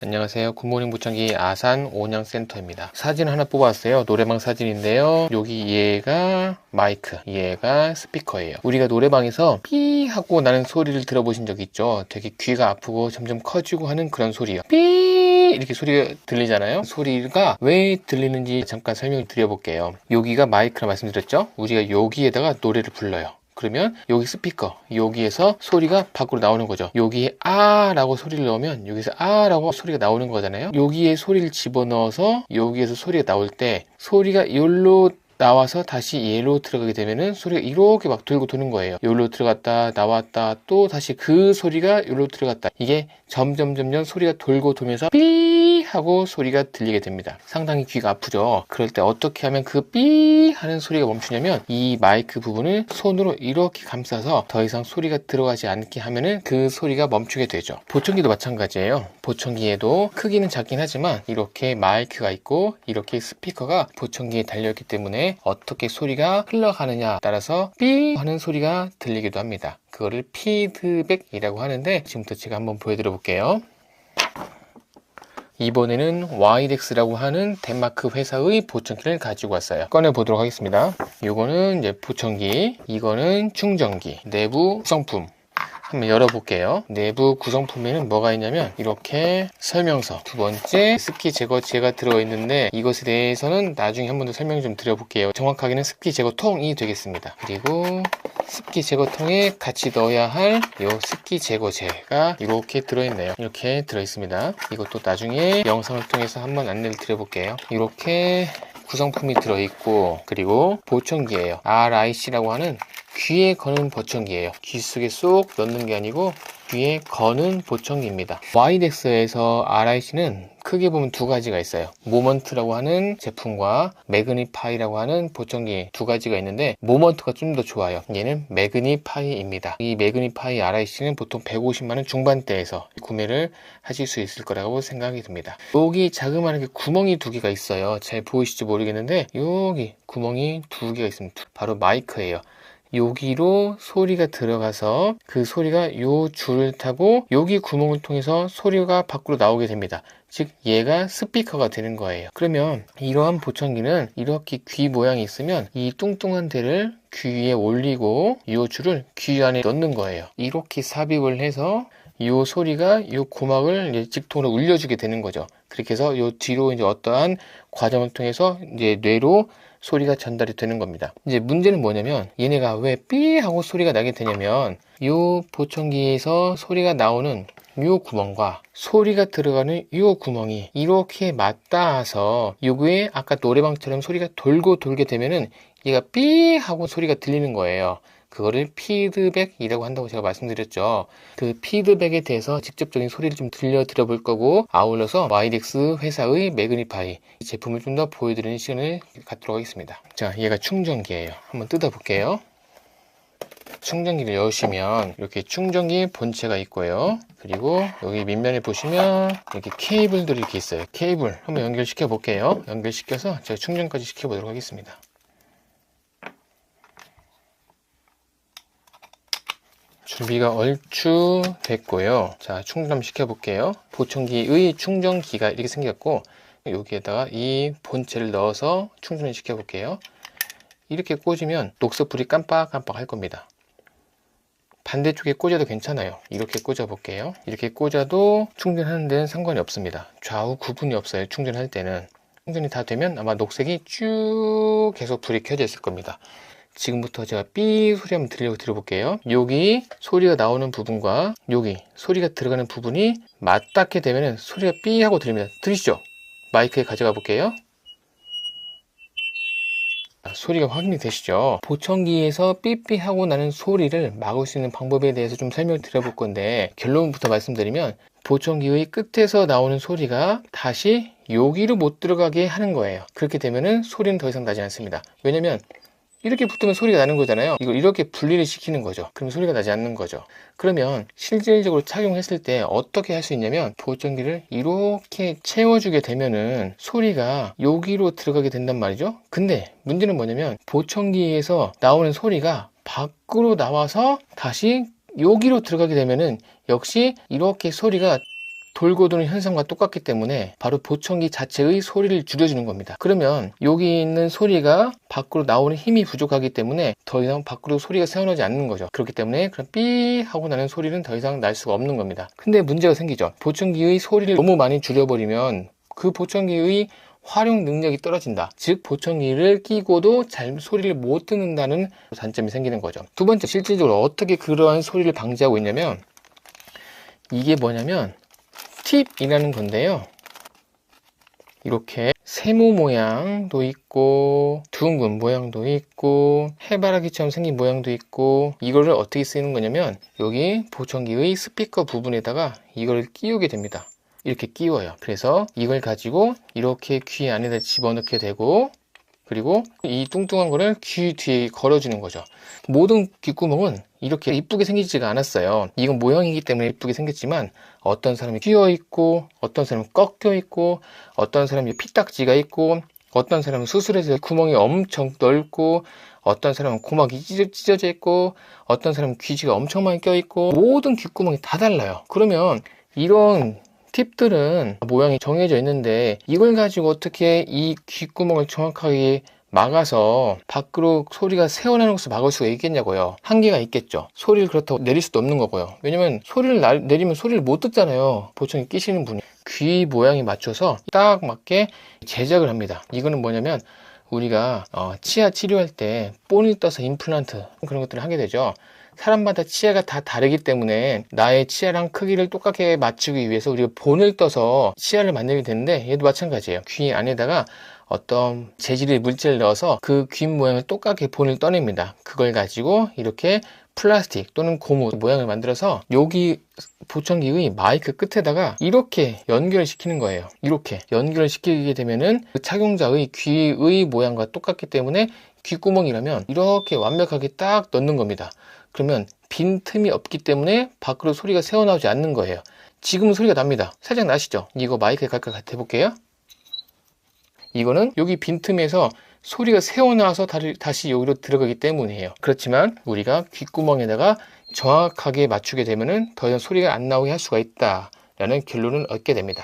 안녕하세요. 굿모닝 보청기 아산 온양센터입니다. 사진 하나 뽑았어요. 노래방 사진인데요. 여기 얘가 마이크, 얘가 스피커예요. 우리가 노래방에서 삐 하고 나는 소리를 들어보신 적 있죠? 되게 귀가 아프고 점점 커지고 하는 그런 소리요. 삐 이렇게 소리가 들리잖아요. 소리가 왜 들리는지 잠깐 설명을 드려볼게요. 여기가 마이크라 말씀드렸죠? 우리가 여기에다가 노래를 불러요. 그러면 여기 스피커, 여기에서 소리가 밖으로 나오는 거죠. 여기에 아 라고 소리를 넣으면 여기서 아 라고 소리가 나오는 거잖아요. 여기에 소리를 집어넣어서 여기에서 소리가 나올 때 소리가 여기로 나와서 다시 얘로 들어가게 되면은 소리가 이렇게 막 돌고 도는 거예요. 여기로 들어갔다 나왔다 또 다시 그 소리가 여기로 들어갔다. 이게 점점 소리가 돌고 돌면서 삐 하고 소리가 들리게 됩니다. 상당히 귀가 아프죠. 그럴 때 어떻게 하면 그 삐 하는 소리가 멈추냐면 이 마이크 부분을 손으로 이렇게 감싸서 더 이상 소리가 들어가지 않게 하면은 그 소리가 멈추게 되죠. 보청기도 마찬가지예요. 보청기에도 크기는 작긴 하지만 이렇게 마이크가 있고 이렇게 스피커가 보청기에 달려있기 때문에 어떻게 소리가 흘러가느냐 따라서 삐 하는 소리가 들리기도 합니다. 그거를 피드백이라고 하는데 지금부터 제가 한번 보여드려 볼게요. 이번에는 와이덱스라고 하는 덴마크 회사의 보청기를 가지고 왔어요. 꺼내 보도록 하겠습니다. 이거는 이제 보청기, 이거는 충전기, 내부 구성품 한번 열어볼게요. 내부 구성품에는 뭐가 있냐면 이렇게 설명서, 두 번째 습기 제거제가 들어있는데 이것에 대해서는 나중에 한 번 더 설명 좀 드려볼게요. 정확하게는 습기 제거통이 되겠습니다. 그리고 습기 제거통에 같이 넣어야 할 이 습기 제거제가 이렇게 들어있네요. 이렇게 들어있습니다. 이것도 나중에 영상을 통해서 한번 안내를 드려볼게요. 이렇게 구성품이 들어있고, 그리고 보청기예요. RIC라고 하는 귀에 거는 보청기예요. 귀 속에 쏙 넣는 게 아니고 귀에 거는 보청기입니다. 와이덱스에서 RIC는 크게 보면 두 가지가 있어요. 모먼트라고 하는 제품과 매그니파이라고 하는 보청기 두 가지가 있는데 모먼트가 좀 더 좋아요. 얘는 매그니파이입니다. 이 매그니파이 RIC는 보통 150만원 중반대에서 구매를 하실 수 있을 거라고 생각이 듭니다. 여기 자그마하게 구멍이 두 개가 있어요. 잘 보이실지 모르겠는데 여기 구멍이 두 개가 있습니다. 바로 마이크예요. 여기로 소리가 들어가서 그 소리가 요 줄을 타고 여기 구멍을 통해서 소리가 밖으로 나오게 됩니다. 즉 얘가 스피커가 되는 거예요. 그러면 이러한 보청기는 이렇게 귀 모양이 있으면 이 뚱뚱한 데를 귀 위에 올리고 이 줄을 귀 안에 넣는 거예요. 이렇게 삽입을 해서 이 소리가 이 고막을 직통으로 울려주게 되는 거죠. 그렇게 해서 이 뒤로 이제 어떠한 과정을 통해서 이제 뇌로 소리가 전달이 되는 겁니다. 이제 문제는 뭐냐면 얘네가 왜 삐 하고 소리가 나게 되냐면 이 보청기에서 소리가 나오는 이 구멍과 소리가 들어가는 이 구멍이 이렇게 맞닿아서 요거에 아까 노래방처럼 소리가 돌고 돌게 되면은 얘가 삐 하고 소리가 들리는 거예요. 그거를 피드백이라고 한다고 제가 말씀드렸죠. 그 피드백에 대해서 직접적인 소리를 좀 들려드려 볼 거고, 아울러서 와이덱스 회사의 매그니파이 이 제품을 좀 더 보여드리는 시간을 갖도록 하겠습니다. 자, 얘가 충전기예요. 한번 뜯어 볼게요. 충전기를 여시면 이렇게 충전기 본체가 있고요. 그리고 여기 밑면에 보시면 이렇게 케이블들이 이렇게 있어요. 케이블 한번 연결시켜 볼게요. 연결시켜서 제가 충전까지 시켜 보도록 하겠습니다. 준비가 얼추 됐고요. 자, 충전 시켜 볼게요. 보청기의 충전기가 이렇게 생겼고 여기에다가 이 본체를 넣어서 충전을 시켜 볼게요. 이렇게 꽂으면 녹색불이 깜빡깜빡 할 겁니다. 반대쪽에 꽂아도 괜찮아요. 이렇게 꽂아 볼게요. 이렇게 꽂아도 충전하는 데는 상관이 없습니다. 좌우 구분이 없어요. 충전할 때는. 충전이 다 되면 아마 녹색이 쭉 계속 불이 켜져 있을 겁니다. 지금부터 제가 삐 소리 한번 들어볼게요. 여기 소리가 나오는 부분과 여기 소리가 들어가는 부분이 맞닿게 되면 소리가 삐 하고 들립니다. 들리시죠? 마이크에 가져가 볼게요. 소리가 확인이 되시죠? 보청기에서 삐삐 하고 나는 소리를 막을 수 있는 방법에 대해서 좀 설명을 드려볼 건데, 결론부터 말씀드리면 보청기의 끝에서 나오는 소리가 다시 여기로 못 들어가게 하는 거예요. 그렇게 되면은 소리는 더 이상 나지 않습니다. 왜냐면 이렇게 붙으면 소리가 나는 거잖아요. 이걸 이렇게 분리를 시키는 거죠. 그럼 소리가 나지 않는 거죠. 그러면 실질적으로 착용했을 때 어떻게 할 수 있냐면 보청기를 이렇게 채워주게 되면은 소리가 여기로 들어가게 된단 말이죠. 근데 문제는 뭐냐면 보청기에서 나오는 소리가 밖으로 나와서 다시 여기로 들어가게 되면은 역시 이렇게 소리가 돌고 도는 현상과 똑같기 때문에 바로 보청기 자체의 소리를 줄여주는 겁니다. 그러면 여기 있는 소리가 밖으로 나오는 힘이 부족하기 때문에 더 이상 밖으로 소리가 새어나오지 않는 거죠. 그렇기 때문에 그런 삐 하고 나는 소리는 더 이상 날 수가 없는 겁니다. 근데 문제가 생기죠. 보청기의 소리를 너무 많이 줄여버리면 그 보청기의 활용 능력이 떨어진다. 즉 보청기를 끼고도 잘 소리를 못 듣는다는 단점이 생기는 거죠. 두 번째, 실질적으로 어떻게 그러한 소리를 방지하고 있냐면, 이게 뭐냐면 팁이라는 건데요. 이렇게 세모 모양도 있고 둥근 모양도 있고 해바라기처럼 생긴 모양도 있고, 이거를 어떻게 쓰는 거냐면 여기 보청기의 스피커 부분에다가 이걸 끼우게 됩니다. 이렇게 끼워요. 그래서 이걸 가지고 이렇게 귀 안에다 집어넣게 되고, 그리고 이 뚱뚱한 거를 귀 뒤에 걸어주는 거죠. 모든 귓구멍은 이렇게 이쁘게 생기지가 않았어요. 이건 모형이기 때문에 이쁘게 생겼지만 어떤 사람이 휘어 있고, 어떤 사람은 꺾여 있고, 어떤 사람이 피딱지가 있고, 어떤 사람은 수술해서 구멍이 엄청 넓고, 어떤 사람은 고막이 찢어져 있고, 어떤 사람은 귀지가 엄청 많이 껴 있고, 모든 귓구멍이 다 달라요. 그러면 이런 팁들은 모양이 정해져 있는데 이걸 가지고 어떻게 이 귓구멍을 정확하게 막아서 밖으로 소리가 새어나오는 것을 막을 수가 있겠냐고요. 한계가 있겠죠. 소리를 그렇다고 내릴 수도 없는 거고요. 왜냐면 소리를 내리면 소리를 못 듣잖아요. 보청기 끼시는 분이. 귀 모양에 맞춰서 딱 맞게 제작을 합니다. 이거는 뭐냐면 우리가 치아 치료할 때 본을 떠서 임플란트 그런 것들을 하게 되죠. 사람마다 치아가 다 다르기 때문에 나의 치아랑 크기를 똑같게 맞추기 위해서 우리가 본을 떠서 치아를 만들게 되는데, 얘도 마찬가지예요. 귀 안에다가 어떤 재질의 물질을 넣어서 그 귀 모양을 똑같게 본을 떠냅니다. 그걸 가지고 이렇게 플라스틱 또는 고무 모양을 만들어서 여기 보청기의 마이크 끝에다가 이렇게 연결시키는 거예요. 이렇게 연결을 시키게 되면은 그 착용자의 귀의 모양과 똑같기 때문에 귓구멍이라면 이렇게 완벽하게 딱 넣는 겁니다. 그러면 빈 틈이 없기 때문에 밖으로 소리가 새어나오지 않는 거예요. 지금은 소리가 납니다. 살짝 나시죠? 이거 마이크에 갈까 해볼게요. 이거는 여기 빈틈에서 소리가 새어나와서 다시 여기로 들어가기 때문이에요. 그렇지만 우리가 귓구멍에다가 정확하게 맞추게 되면은 더 이상 소리가 안 나오게 할 수가 있다라는 결론을 얻게 됩니다.